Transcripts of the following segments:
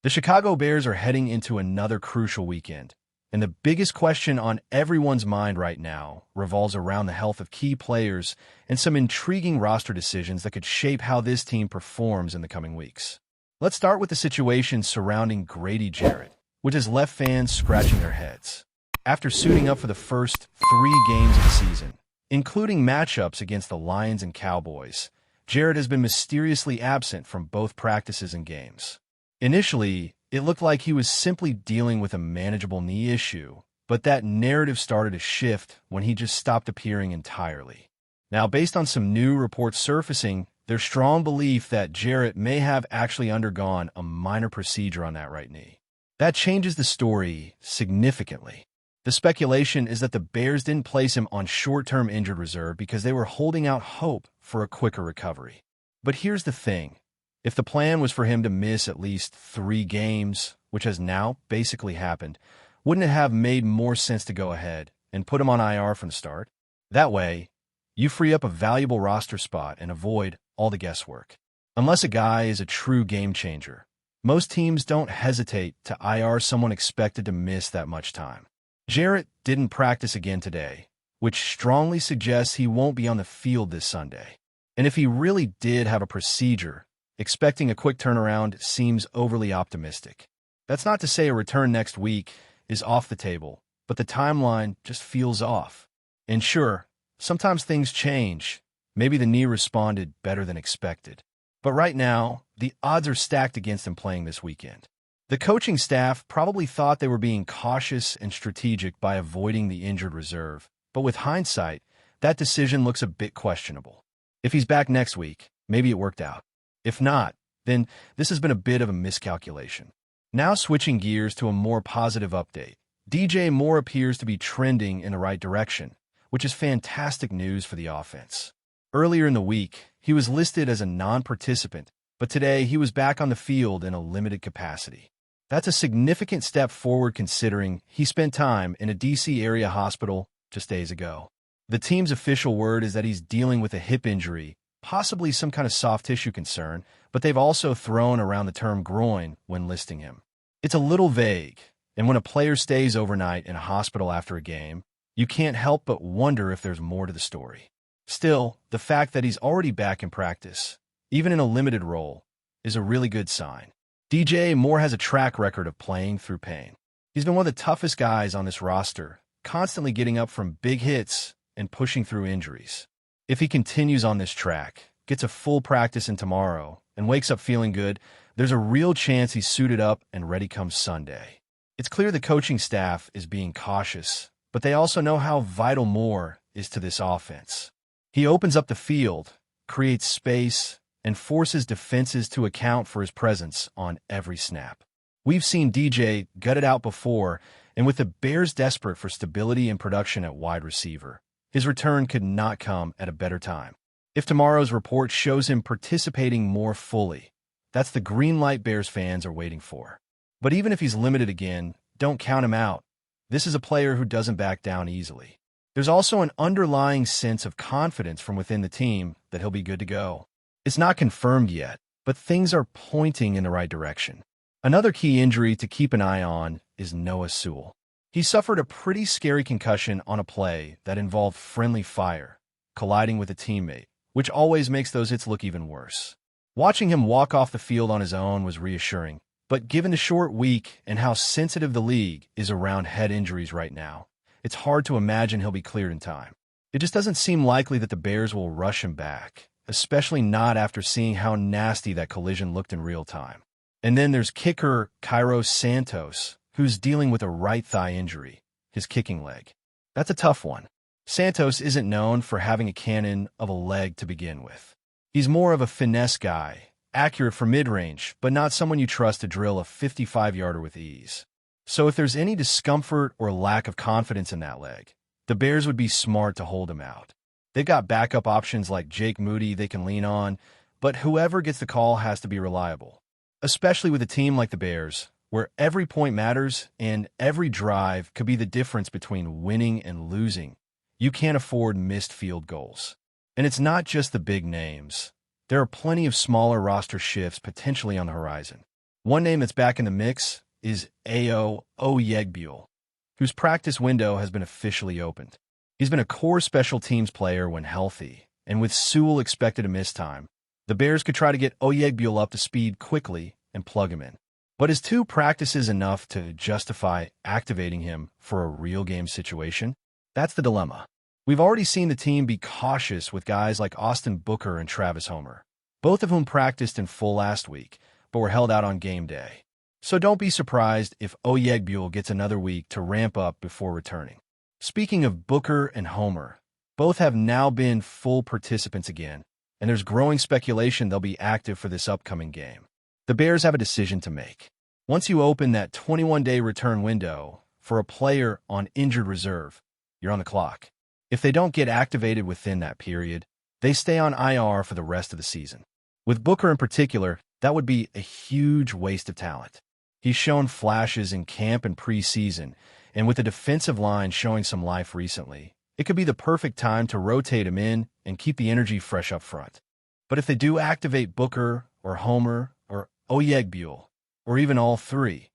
The Chicago Bears are heading into another crucial weekend, and the biggest question on everyone's mind right now revolves around the health of key players and some intriguing roster decisions that could shape how this team performs in the coming weeks. Let's start with the situation surrounding Grady Jarrett, which has left fans scratching their heads. After suiting up for the first 3 games of the season, including matchups against the Lions and Cowboys, Jarrett has been mysteriously absent from both practices and games. Initially, it looked like he was simply dealing with a manageable knee issue, but that narrative started to shift when he just stopped appearing entirely. Now, based on some new reports surfacing, there's strong belief that Jarrett may have actually undergone a minor procedure on that right knee. That changes the story significantly. The speculation is that the Bears didn't place him on short-term injured reserve because they were holding out hope for a quicker recovery. But here's the thing. If the plan was for him to miss at least 3 games, which has now basically happened, wouldn't it have made more sense to go ahead and put him on IR from the start? That way, you free up a valuable roster spot and avoid all the guesswork. Unless a guy is a true game changer, most teams don't hesitate to IR someone expected to miss that much time. Jarrett didn't practice again today, which strongly suggests he won't be on the field this Sunday. And if he really did have a procedure, expecting a quick turnaround seems overly optimistic. That's not to say a return next week is off the table, but the timeline just feels off. And sure, sometimes things change. Maybe the knee responded better than expected. But right now, the odds are stacked against him playing this weekend. The coaching staff probably thought they were being cautious and strategic by avoiding the injured reserve, but with hindsight, that decision looks a bit questionable. If he's back next week, maybe it worked out. If not, then this has been a bit of a miscalculation. Now switching gears to a more positive update, DJ Moore appears to be trending in the right direction, which is fantastic news for the offense. Earlier in the week, he was listed as a non-participant, but today he was back on the field in a limited capacity. That's a significant step forward considering he spent time in a D.C. area hospital just days ago. The team's official word is that he's dealing with a hip injury, possibly some kind of soft tissue concern, but they've also thrown around the term groin when listing him. It's a little vague, and when a player stays overnight in a hospital after a game, you can't help but wonder if there's more to the story. Still, the fact that he's already back in practice, even in a limited role, is a really good sign. DJ Moore has a track record of playing through pain. He's been one of the toughest guys on this roster, constantly getting up from big hits and pushing through injuries. If he continues on this track, gets a full practice in tomorrow, and wakes up feeling good, there's a real chance he's suited up and ready come Sunday. It's clear the coaching staff is being cautious, but they also know how vital Moore is to this offense. He opens up the field, creates space, and forces defenses to account for his presence on every snap. We've seen DJ gut it out before, and with the Bears desperate for stability and production at wide receiver, his return could not come at a better time. If tomorrow's report shows him participating more fully, that's the green light Bears fans are waiting for. But even if he's limited again, don't count him out. This is a player who doesn't back down easily. There's also an underlying sense of confidence from within the team that he'll be good to go. It's not confirmed yet, but things are pointing in the right direction. Another key injury to keep an eye on is Noah Sewell. He suffered a pretty scary concussion on a play that involved friendly fire, colliding with a teammate, which always makes those hits look even worse. Watching him walk off the field on his own was reassuring, but given the short week and how sensitive the league is around head injuries right now, it's hard to imagine he'll be cleared in time. It just doesn't seem likely that the Bears will rush him back, especially not after seeing how nasty that collision looked in real time. And then there's kicker Cairo Santos, who's dealing with a right thigh injury, his kicking leg. That's a tough one. Santos isn't known for having a cannon of a leg to begin with. He's more of a finesse guy, accurate for mid-range, but not someone you trust to drill a 55-yarder with ease. So if there's any discomfort or lack of confidence in that leg, the Bears would be smart to hold him out. They've got backup options like Jake Moody they can lean on, but whoever gets the call has to be reliable. Especially with a team like the Bears, where every point matters and every drive could be the difference between winning and losing. You can't afford missed field goals. And it's not just the big names. There are plenty of smaller roster shifts potentially on the horizon. One name that's back in the mix is Ao Oyegbule, whose practice window has been officially opened. He's been a core special teams player when healthy, and with Sewell expected to miss time, the Bears could try to get Oyegbule up to speed quickly and plug him in. But is 2 practices enough to justify activating him for a real game situation? That's the dilemma. We've already seen the team be cautious with guys like Austin Booker and Travis Homer, both of whom practiced in full last week, but were held out on game day. So don't be surprised if Oyegbule gets another week to ramp up before returning. Speaking of Booker and Homer, both have now been full participants again, and there's growing speculation they'll be active for this upcoming game. The Bears have a decision to make. Once you open that 21-day return window for a player on injured reserve, you're on the clock. If they don't get activated within that period, they stay on IR for the rest of the season. With Booker in particular, that would be a huge waste of talent. He's shown flashes in camp and preseason, and with the defensive line showing some life recently, it could be the perfect time to rotate him in and keep the energy fresh up front. But if they do activate Booker or Homer or Oyegbule, or even all 3,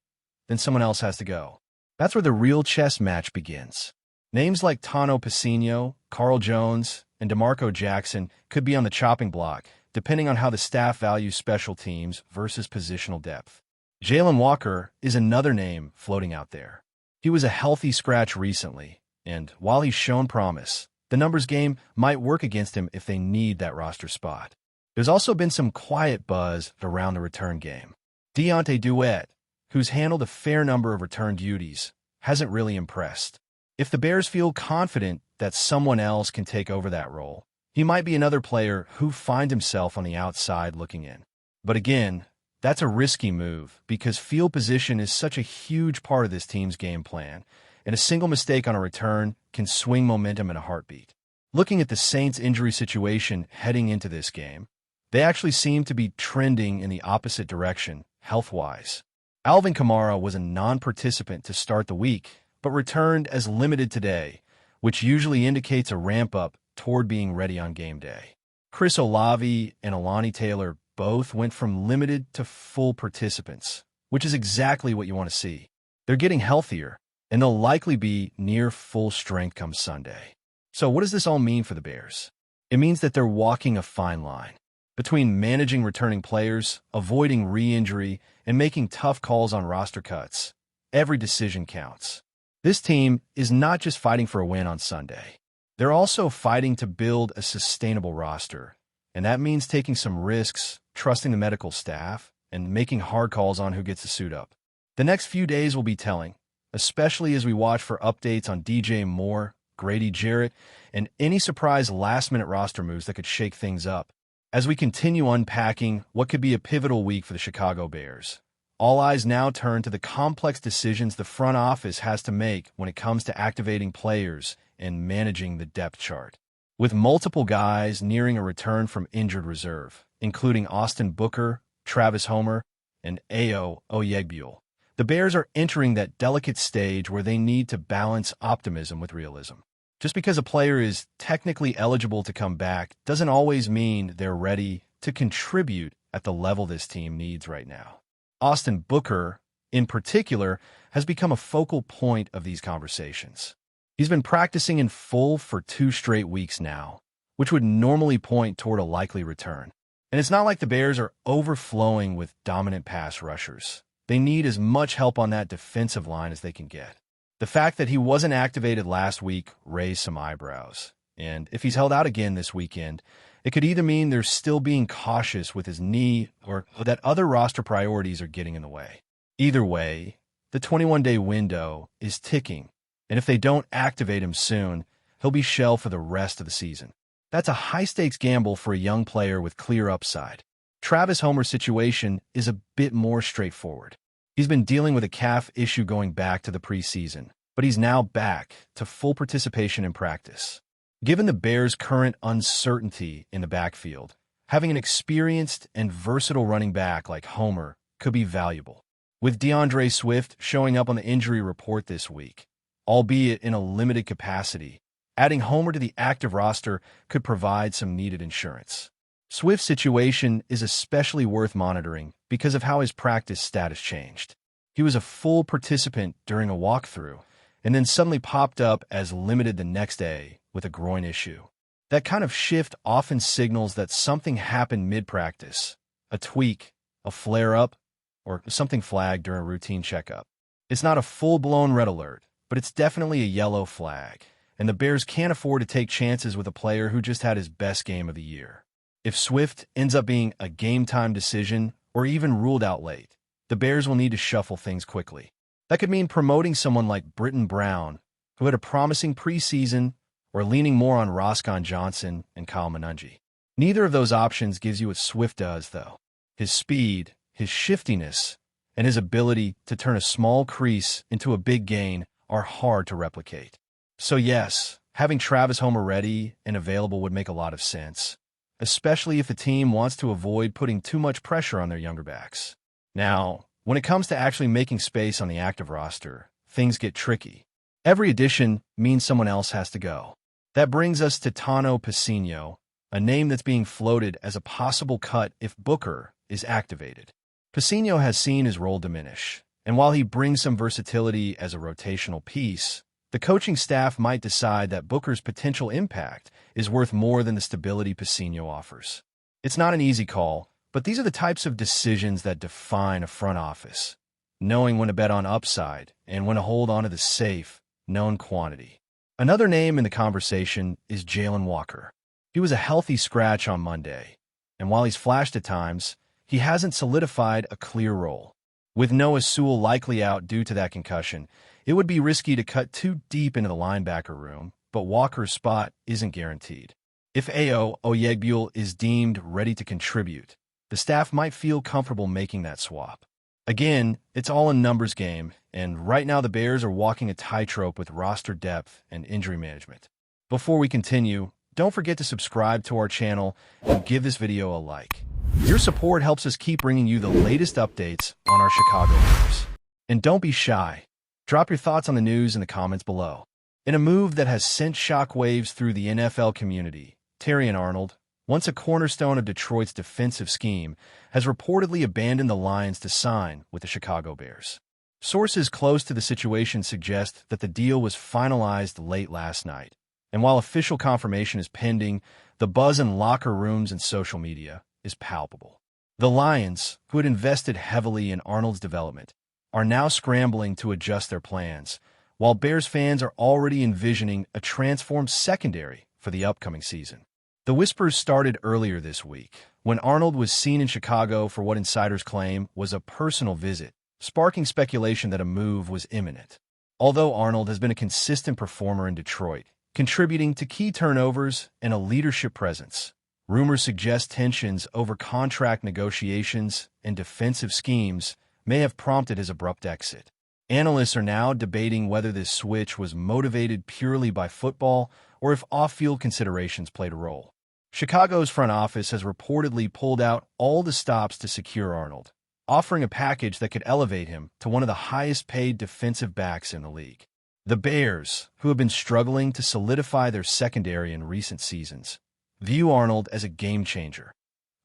then someone else has to go. That's where the real chess match begins. Names like Tano Pacino, Carl Jones, and DeMarco Jackson could be on the chopping block, depending on how the staff values special teams versus positional depth. Jalen Walker is another name floating out there. He was a healthy scratch recently, and while he's shown promise, the numbers game might work against him if they need that roster spot. There's also been some quiet buzz around the return game. Deontay Duet, who's handled a fair number of return duties, hasn't really impressed. If the Bears feel confident that someone else can take over that role, he might be another player who finds himself on the outside looking in. But again, that's a risky move because field position is such a huge part of this team's game plan, and a single mistake on a return can swing momentum in a heartbeat. Looking at the Saints' injury situation heading into this game, they actually seem to be trending in the opposite direction, health-wise. Alvin Kamara was a non-participant to start the week, but returned as limited today, which usually indicates a ramp-up toward being ready on game day. Chris Olave and Alani Taylor both went from limited to full participants, which is exactly what you want to see. They're getting healthier, and they'll likely be near full strength come Sunday. So what does this all mean for the Bears? It means that they're walking a fine line between managing returning players, avoiding re-injury, and making tough calls on roster cuts. Every decision counts. This team is not just fighting for a win on Sunday. They're also fighting to build a sustainable roster, and that means taking some risks, trusting the medical staff, and making hard calls on who gets to suit up. The next few days will be telling, especially as we watch for updates on DJ Moore, Grady Jarrett, and any surprise last-minute roster moves that could shake things up. As we continue unpacking what could be a pivotal week for the Chicago Bears, all eyes now turn to the complex decisions the front office has to make when it comes to activating players and managing the depth chart. With multiple guys nearing a return from injured reserve, including Austin Booker, Travis Homer, and Ao Oyegbule, the Bears are entering that delicate stage where they need to balance optimism with realism. Just because a player is technically eligible to come back doesn't always mean they're ready to contribute at the level this team needs right now. Austin Booker, in particular, has become a focal point of these conversations. He's been practicing in full for 2 straight weeks now, which would normally point toward a likely return. And it's not like the Bears are overflowing with dominant pass rushers. They need as much help on that defensive line as they can get. The fact that he wasn't activated last week raised some eyebrows. And if he's held out again this weekend, it could either mean they're still being cautious with his knee or that other roster priorities are getting in the way. Either way, the 21-day window is ticking, and if they don't activate him soon, he'll be shelved for the rest of the season. That's a high-stakes gamble for a young player with clear upside. Travis Homer's situation is a bit more straightforward. He's been dealing with a calf issue going back to the preseason, but he's now back to full participation in practice. Given the Bears' current uncertainty in the backfield, having an experienced and versatile running back like Homer could be valuable. With DeAndre Swift showing up on the injury report this week, albeit in a limited capacity, adding Homer to the active roster could provide some needed insurance. Swift's situation is especially worth monitoring because of how his practice status changed. He was a full participant during a walkthrough, and then suddenly popped up as limited the next day with a groin issue. That kind of shift often signals that something happened mid-practice, a tweak, a flare-up, or something flagged during a routine checkup. It's not a full-blown red alert, but it's definitely a yellow flag, and the Bears can't afford to take chances with a player who just had his best game of the year. If Swift ends up being a game-time decision or even ruled out late, the Bears will need to shuffle things quickly. That could mean promoting someone like Britton Brown, who had a promising preseason, or leaning more on Roscoe Johnson and Kyle Manungi. Neither of those options gives you what Swift does, though. His speed, his shiftiness, and his ability to turn a small crease into a big gain are hard to replicate. So yes, having Travis Homer ready and available would make a lot of sense, especially if a team wants to avoid putting too much pressure on their younger backs. Now, when it comes to actually making space on the active roster, things get tricky. Every addition means someone else has to go. That brings us to Tano Passinho, a name that's being floated as a possible cut if Booker is activated. Passinho has seen his role diminish, and while he brings some versatility as a rotational piece, the coaching staff might decide that Booker's potential impact is worth more than the stability Passinho offers. It's not an easy call, but these are the types of decisions that define a front office, knowing when to bet on upside and when to hold on to the safe, known quantity. Another name in the conversation is Jalen Walker. He was a healthy scratch on Monday, and while he's flashed at times, he hasn't solidified a clear role. With Noah Sewell likely out due to that concussion, it would be risky to cut too deep into the linebacker room, but Walker's spot isn't guaranteed. If Ao Oyegbule is deemed ready to contribute, the staff might feel comfortable making that swap. Again, it's all a numbers game, and right now the Bears are walking a tightrope with roster depth and injury management. Before we continue, don't forget to subscribe to our channel and give this video a like. Your support helps us keep bringing you the latest updates on our Chicago Bears. And don't be shy. Drop your thoughts on the news in the comments below. In a move that has sent shockwaves through the NFL community, TERRION Arnold, once a cornerstone of Detroit's defensive scheme, has reportedly abandoned the Lions to sign with the Chicago Bears. Sources close to the situation suggest that the deal was finalized late last night, and while official confirmation is pending, the buzz in locker rooms and social media is palpable. The Lions, who had invested heavily in Arnold's development, are now scrambling to adjust their plans, while Bears fans are already envisioning a transformed secondary for the upcoming season. The whispers started earlier this week, when Arnold was seen in Chicago for what insiders claim was a personal visit, sparking speculation that a move was imminent. Although Arnold has been a consistent performer in Detroit, contributing to key turnovers and a leadership presence, rumors suggest tensions over contract negotiations and defensive schemes may have prompted his abrupt exit. Analysts are now debating whether this switch was motivated purely by football or if off-field considerations played a role. Chicago's front office has reportedly pulled out all the stops to secure Arnold, offering a package that could elevate him to one of the highest-paid defensive backs in the league. The Bears, who have been struggling to solidify their secondary in recent seasons, view Arnold as a game-changer,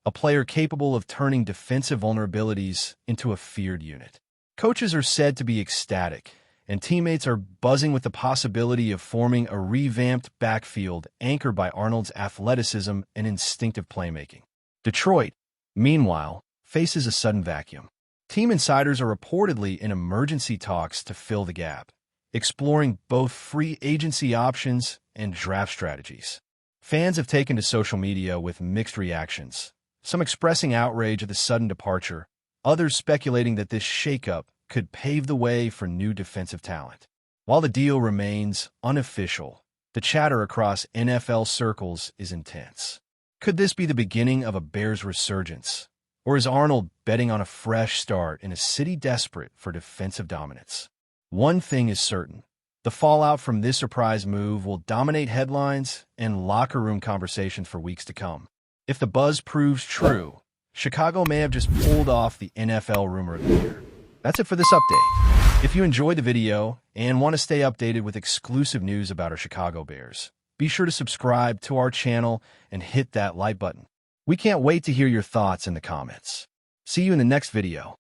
a player capable of turning defensive vulnerabilities into a feared unit. Coaches are said to be ecstatic, and teammates are buzzing with the possibility of forming a revamped backfield anchored by Arnold's athleticism and instinctive playmaking. Detroit, meanwhile, faces a sudden vacuum. Team insiders are reportedly in emergency talks to fill the gap, exploring both free agency options and draft strategies. Fans have taken to social media with mixed reactions, some expressing outrage at the sudden departure, others speculating that this shakeup could pave the way for new defensive talent. While the deal remains unofficial, the chatter across NFL circles is intense. Could this be the beginning of a Bears resurgence? Or is Arnold betting on a fresh start in a city desperate for defensive dominance? One thing is certain. The fallout from this surprise move will dominate headlines and locker room conversations for weeks to come. If the buzz proves true, Chicago may have just pulled off the NFL rumor of the year. That's it for this update. If you enjoyed the video and want to stay updated with exclusive news about our Chicago Bears, be sure to subscribe to our channel and hit that like button. We can't wait to hear your thoughts in the comments. See you in the next video.